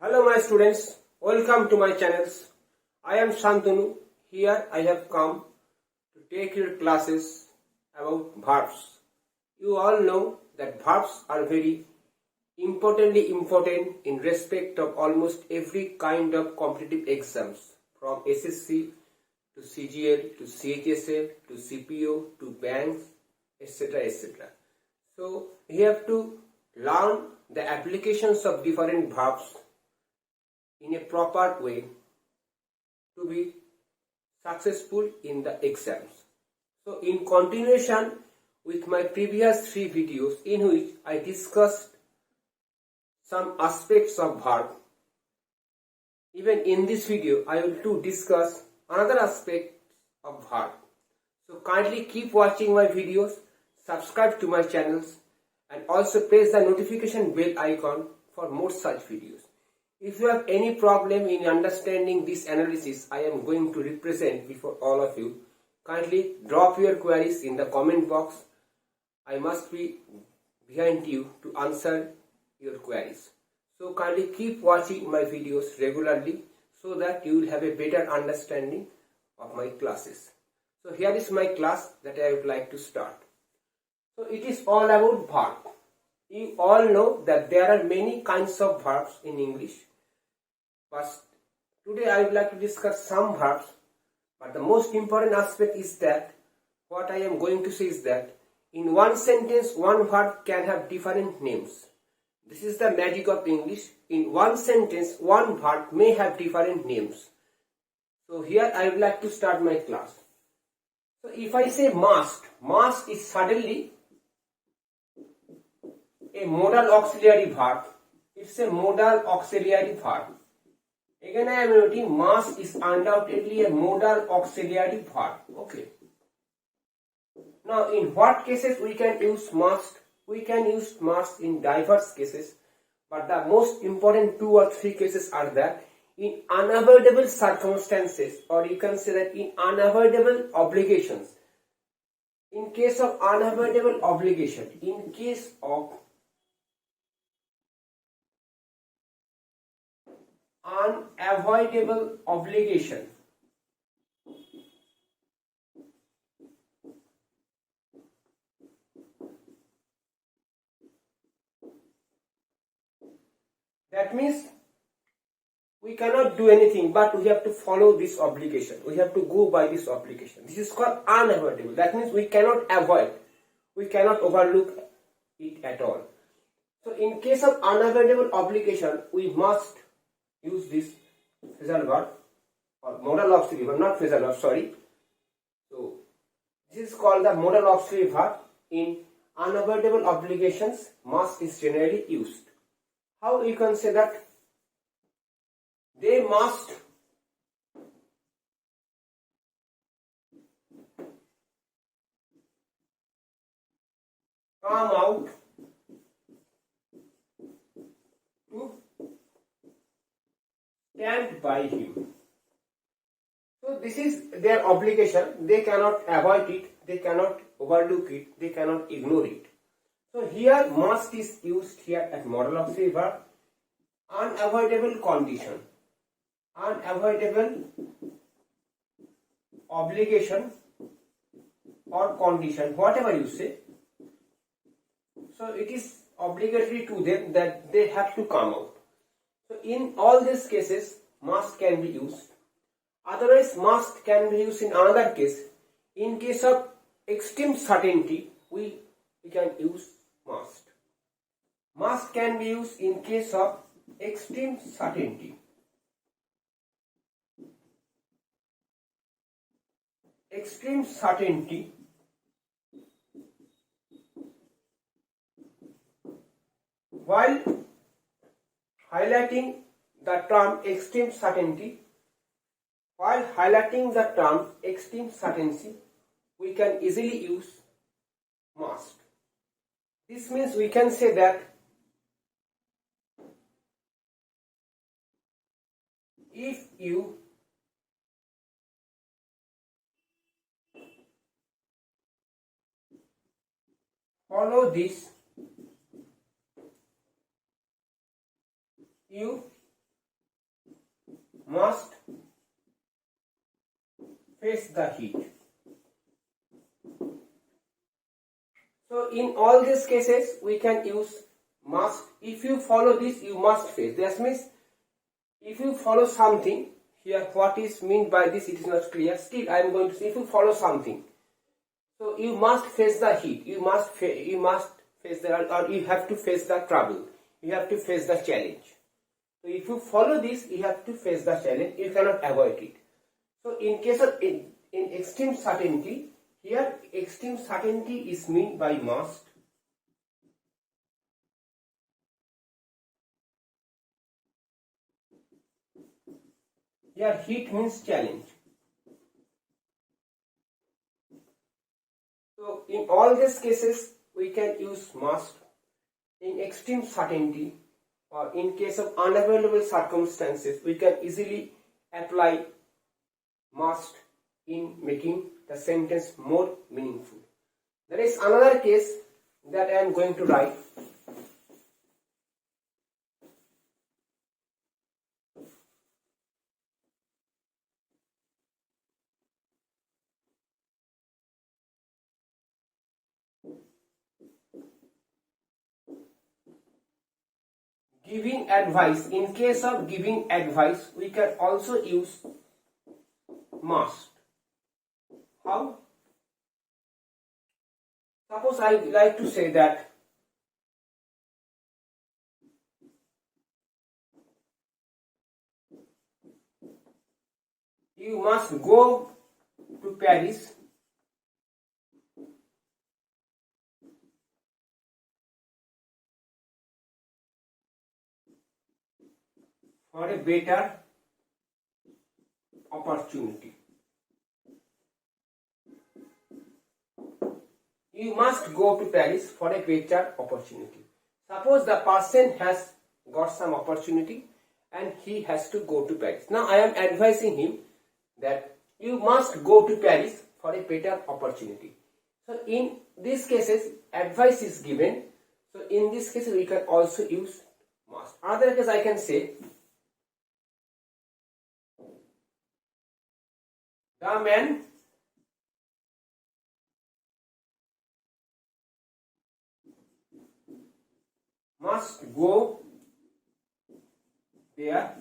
Hello my students, welcome to my channels. I am Shantanu. Here I have come to take your classes about verbs. You all know that verbs are very important in respect of almost every kind of competitive exams, from SSC to CGL to CHSL to CPO to banks, etc. So we have to learn the applications of different verbs in a proper way to be successful in the exams. So in continuation with my previous 3 videos in which I discussed some aspects of verb, even in this video I will to discuss another aspect of verb. So kindly keep watching my videos, subscribe to my channels and also press the notification bell icon for more such videos. If you have any problem in understanding this analysis I am going to represent before all of you, kindly drop your queries in the comment box. I must be behind you to answer your queries. So kindly keep watching my videos regularly so that you will have a better understanding of my classes. So here is my class that I would like to start. So it is all about verb. You all know that there are many kinds of verbs in English. But today I would like to discuss some verbs, but the most important aspect is that what I am going to say is that in one sentence one verb can have different names. This is the magic of English. In one sentence one verb may have different names. So here I would like to start my class. So if I say must is suddenly a modal auxiliary verb. It's a modal auxiliary verb. Again I am noting must is undoubtedly a modal auxiliary verb. Okay. Now in what cases we can use must? We can use must in diverse cases, but the most important 2 or 3 cases are that in unavoidable circumstances, or you can say that in unavoidable obligations. In case of unavoidable obligation, in case of unavoidable obligation, that means we cannot do anything but we have to follow this obligation. We have to go by this obligation. This is called unavoidable. That means we cannot avoid. We cannot overlook it at all. So in case of unavoidable obligation, we must use this phrasal verb or modal auxiliary verb, not phrasal verb, sorry. So this is called the modal auxiliary verb. In unavoidable obligations, must is generally used. How you can say that? They must come out to stand by him. So this is their obligation. They cannot avoid it, they cannot overlook it, they cannot ignore it. So here must is used here as modal auxiliary verb. Unavoidable condition, unavoidable obligation or condition, whatever you say. So it is obligatory to them that they have to come out. So in all these cases must can be used. Otherwise must can be used in another case. In case of extreme certainty we can use must. Must can be used in case of extreme certainty. Extreme certainty while highlighting the term extreme certainty, we can easily use must. This means we can say that if you follow this, you must face the heat. So in all these cases we can use must. If you follow this, you must face. That means if you follow something, here what is meant by this, it is not clear. Still I am going to say, if you follow something, so you must face the heat, you must face the, or you have to face the trouble, you have to face the challenge. So if you follow this, you have to face the challenge, you cannot avoid it. So in case of in extreme certainty, here extreme certainty is meant by must. Here heat means challenge. So in all these cases we can use must. In extreme certainty or in case of unavoidable circumstances, we can easily apply must in making the sentence more meaningful. There is another case that I am going to write. Giving advice. In case of giving advice, we can also use must. How? Suppose I like to say that you must go to Paris for a better opportunity. You must go to Paris for a better opportunity. Suppose the person has got some opportunity and he has to go to Paris. Now I am advising him that you must go to Paris for a better opportunity. So in these cases advice is given. So in this case we can also use must. Another case I can say, the man must go there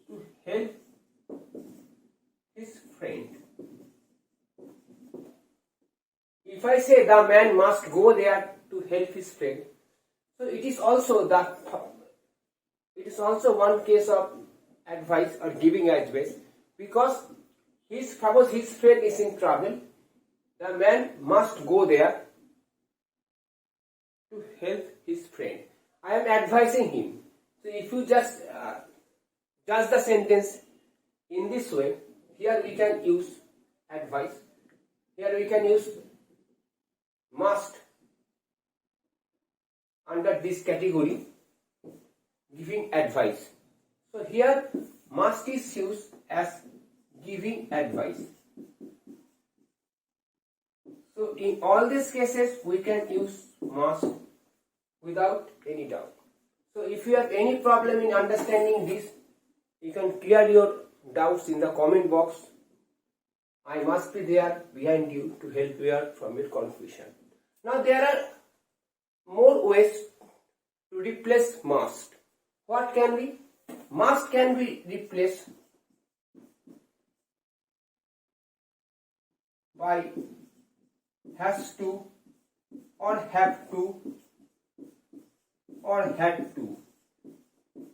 to help his friend. If I say the man must go there to help his friend, so it is also one case of advice or giving advice, because suppose his friend is in trouble, the man must go there to help his friend. I am advising him. So if you just judge the sentence in this way, here we can use advice, here we can use must under this category, giving advice. So here must is used as giving advice. So in all these cases we can use must without any doubt. So if you have any problem in understanding this, you can clear your doubts in the comment box. I must be there behind you to help you out from your confusion. Now there are more ways to replace must. What can be? Must can be replaced by has to or have to or had to.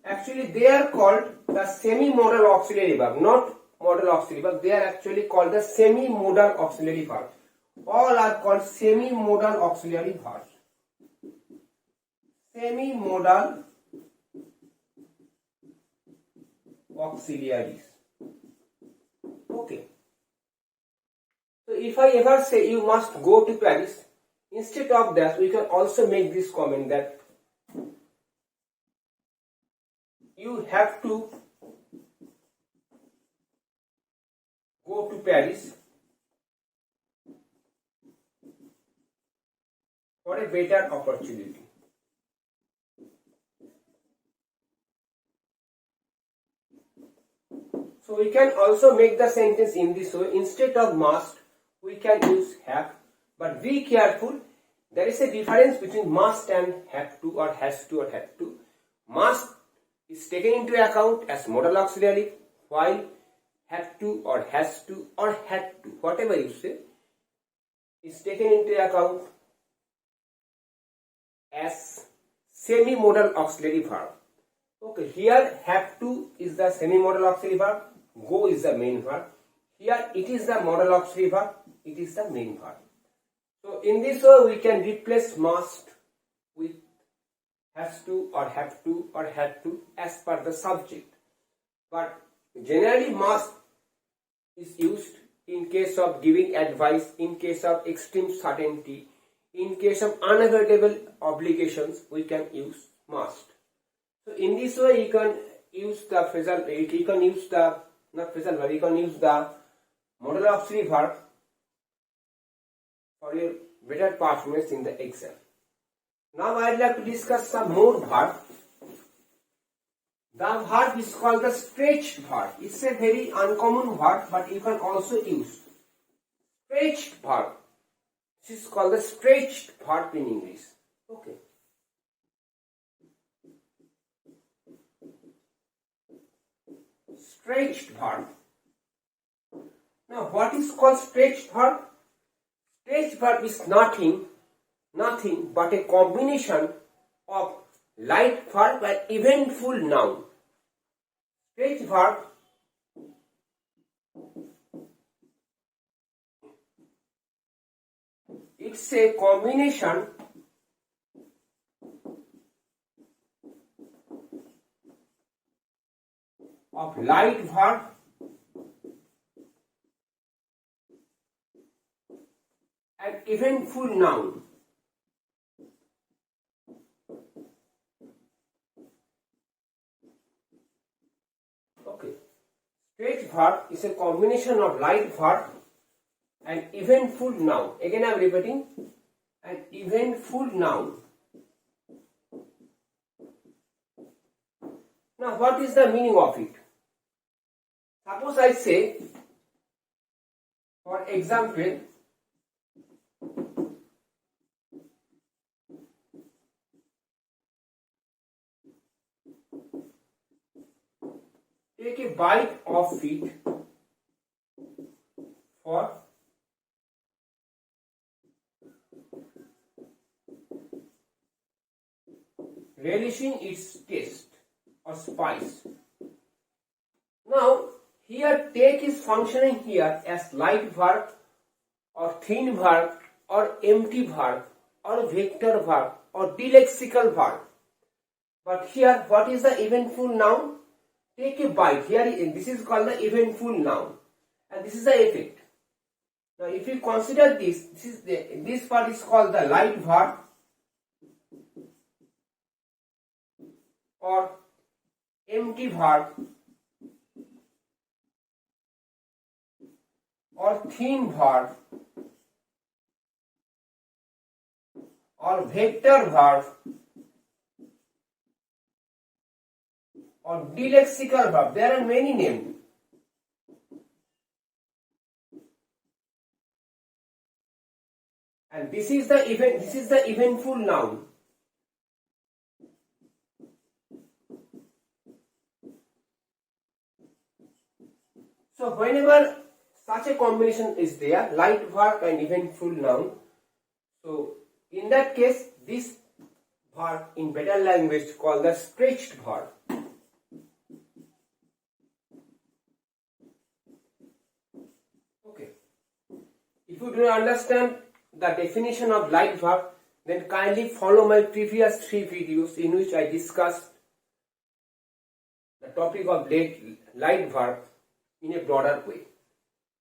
Actually they are called the semi-modal auxiliary verb, not modal auxiliary verb. They are actually called the semi-modal auxiliary verb. All are called semi-modal auxiliary verbs. Semi-modal auxiliaries. Okay. So if I ever say you must go to Paris, instead of that we can also make this comment that you have to go to Paris for a better opportunity. So we can also make the sentence in this way. Instead of must, we can use have. But be careful. There is a difference between must and have to, or has to or have to. Must is taken into account as modal auxiliary, while have to or has to or had to, whatever you say, is taken into account as semi-modal auxiliary verb. Okay, here have to is the semi-modal auxiliary verb, go is the main verb. Here it is the modal auxiliary verb, it is the main verb. So in this way we can replace must with has to or have to or had to as per the subject. But generally must is used in case of giving advice, in case of extreme certainty, in case of unavoidable obligations, we can use must. So in this way you can use the phrasal, you can use the, not phrasal verb, you can use the modal auxiliary verb for your better performance in the exam. Now I would like to discuss some more verb. The verb is called the stretched verb. It's a very uncommon verb, but you can also use stretched verb. This is called the stretched verb in English. Okay. Stretched verb. Now what is called stretched verb? Stretched verb is nothing but a combination of light verb and eventful noun. Stretched verb it's a combination of light verb and eventful noun. Okay. Stretched verb is a combination of light verb and eventful noun. Again I am repeating, an eventful noun. Now what is the meaning of it? Suppose I say, for example, take a bite of it for relishing its taste or spice. Now here take is functioning here as light verb or thin verb or empty verb or vector verb or dilexical verb. But here what is the eventful noun? Take a bite. Here this is called the eventful noun and this is the effect. Now if you consider this part is called the light verb or empty verb or thin verb or vector verb or dilexical verb. There are many names. And this is the eventful noun. So whenever such a combination is there, light verb and eventful noun, so in that case this verb in better language called the stretched verb. Okay. If you do not understand the definition of light verb, then kindly follow my previous 3 videos in which I discussed the topic of light verb in a broader way.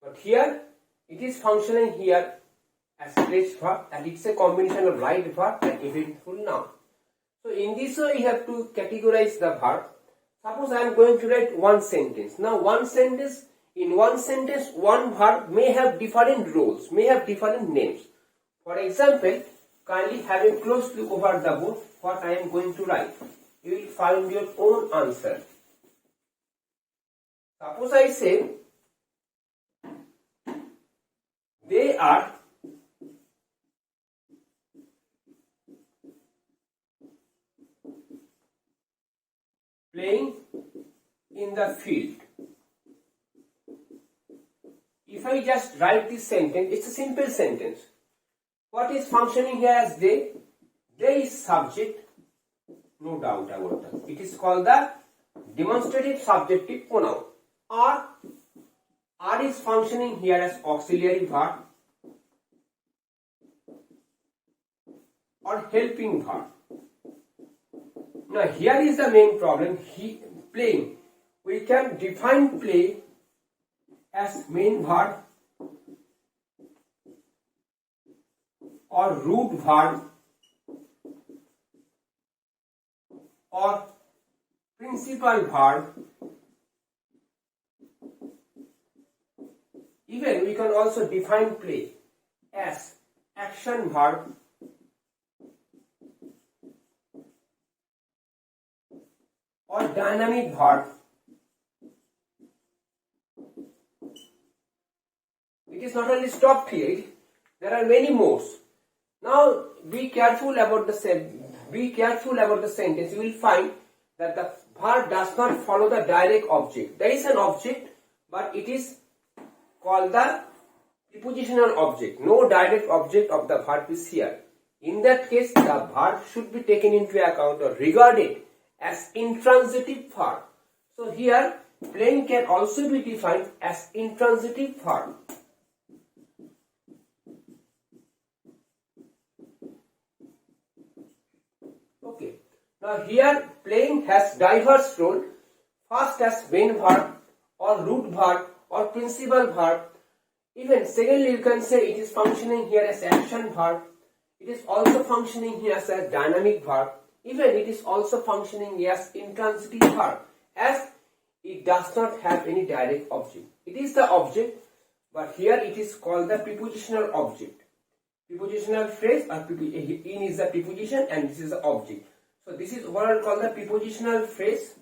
But here it is functioning here as stretched verb and it's a combination of light verb and eventful noun. So in this way you have to categorize the verb. Suppose I am going to write one sentence. Now in one sentence one verb may have different roles, may have different names. For example, kindly have a close look over the board what I am going to write. You will find your own answer. Suppose I say they are playing in the field. If I just write this sentence, it's a simple sentence. What is functioning here as they? They is subject, no doubt about that. It is called the demonstrative subjective pronoun. Are is functioning here as auxiliary verb or helping verb. Now here is the main problem. Playing. We can define play as main verb or root verb or principal verb. Even we can also define play as action verb or dynamic verb. It is not only stopped here, there are many more. Now be careful about the sentence. You will find that the verb does not follow the direct object. There is an object, but it is called the prepositional object. No direct object of the verb is here. In that case, the verb should be taken into account or regarded as intransitive verb. So here, playing can also be defined as intransitive verb. Okay. Now here, playing has diverse role. First as main verb or root verb or principal verb. Even secondly, you can say it is functioning here as action verb. It is also functioning here as a dynamic verb. Even it is also functioning as intransitive verb, as it does not have any direct object. It is the object, but here it is called the prepositional object. Prepositional phrase, or in is the preposition and this is the object. So this is overall called the prepositional phrase.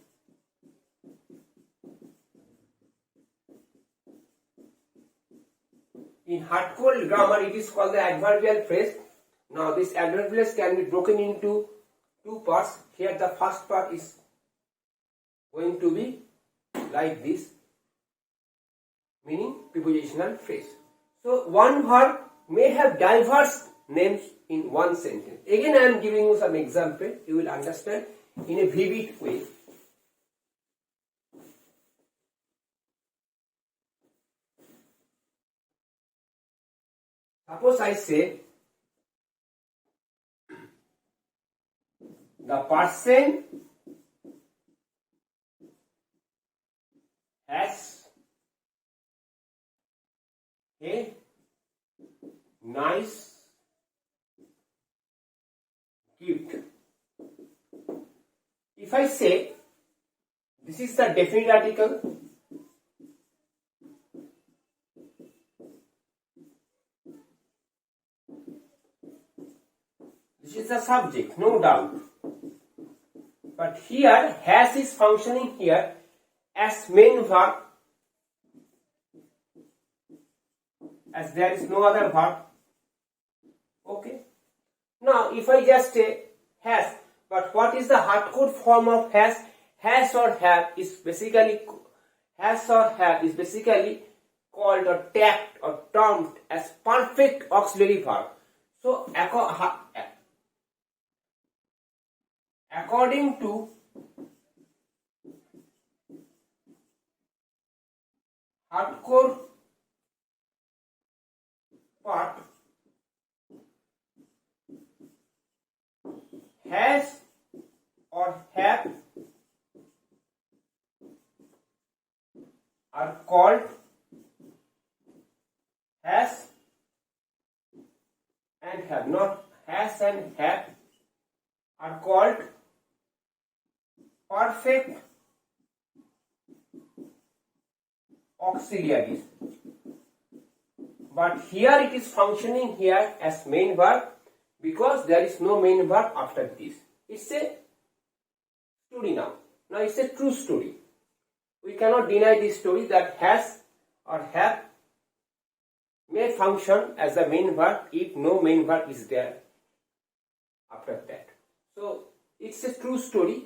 In hardcore grammar, it is called the adverbial phrase. Now this adverbial phrase can be broken into two parts. Here the first part is going to be like this, meaning prepositional phrase. So one verb may have diverse names in one sentence. Again I am giving you some example. You will understand in a vivid way. Suppose I say the person has a nice gift. If I say this is the definite article, this is the subject, no doubt. But here, has is functioning here as main verb, as there is no other verb. Okay. Now, if I just say has, but what is the hardcore form of has? Has or have is basically called or tagged or termed as perfect auxiliary verb. So, according to hardcore part, has or have are called has and have. Not has and have are called perfect auxiliaries. But here it is functioning here as main verb because there is no main verb after this. It's a story now. Now it's a true story. we cannot deny this story that has or have may function as the main verb if no main verb is there after that. So it's a true story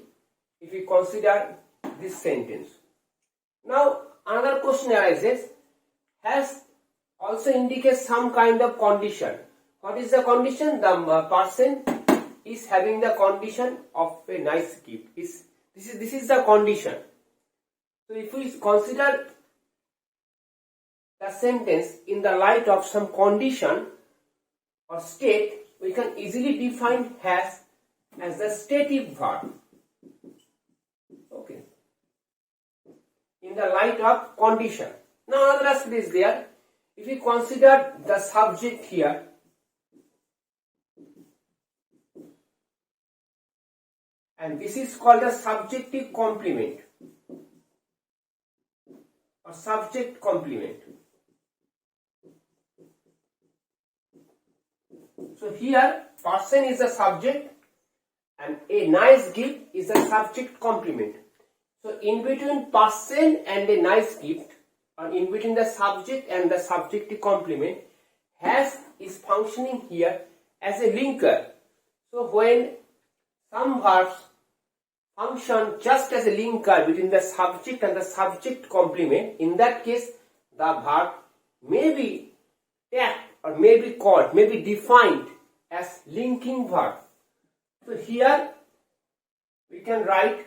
if we consider this sentence. Now another question arises, has also indicates some kind of condition. What is the condition? The person is having the condition of a nice gift. This is the condition. So if we consider the sentence in the light of some condition or state, we can easily define has as the stative verb. Okay. In the light of condition. Now another aspect is there. If we consider the subject here, and this is called a subjective complement or subject complement. So here person is the subject and a nice gift is a subject complement. So in between person and a nice gift, or in between the subject and the subjective complement, has is functioning here as a linker. So when some verbs function just as a linker between the subject and the subject complement, in that case the verb may be tagged or may be called, may be defined as linking verb. So here we can write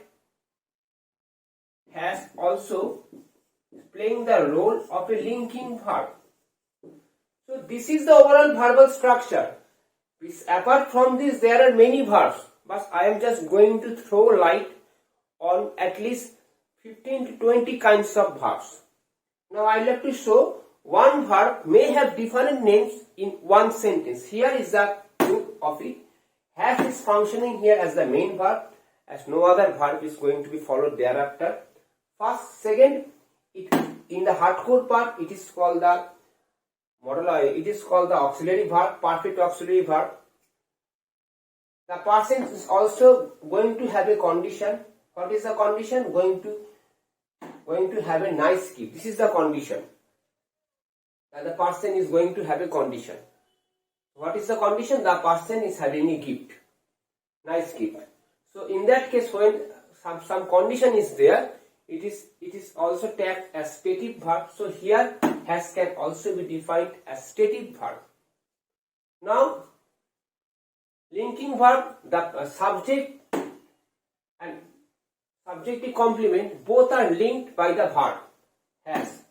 has also playing the role of a linking verb. So this is the overall verbal structure. Apart from this, there are many verbs, but I am just going to throw light on at least 15 to 20 kinds of verbs. Now I will have to show one verb may have different names in one sentence. Here is the proof of it. Has is functioning here as the main verb, as no other verb is going to be followed thereafter. First, second, in the hardcore part, it is called the auxiliary verb, perfect auxiliary verb. The person is also going to have a condition. What is the condition? Going to have a nice gift. This is the condition. And the person is going to have a condition. What is the condition? The person is having a gift, nice gift. So in that case, when some condition is there, it is also tagged as stative verb. So here has can also be defined as stative verb. Now linking verb, the subject and subjective complement both are linked by the verb has.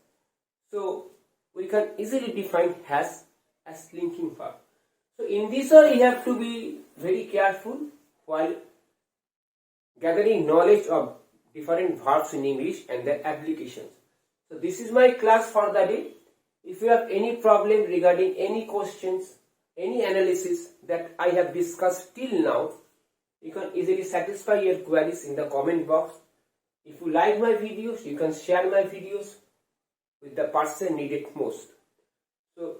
So we can easily define has as linking verb. So in this way you have to be very careful while gathering knowledge of different verbs in English and their applications. So this is my class for the day. If you have any problem regarding any questions, any analysis that I have discussed till now, you can easily satisfy your queries in the comment box. If you like my videos, you can share my videos with the person needed most. So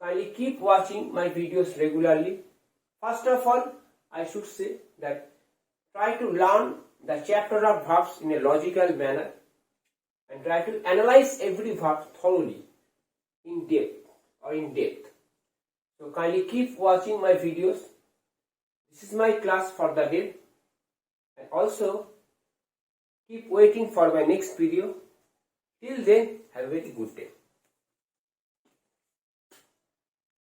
kindly keep watching my videos regularly. First of all, I should say that try to learn the chapter of verbs in a logical manner and try to analyze every verb thoroughly, in depth. So kindly keep watching my videos. This is my class for the day, and also keep waiting for my next video. Till then, have a very good day.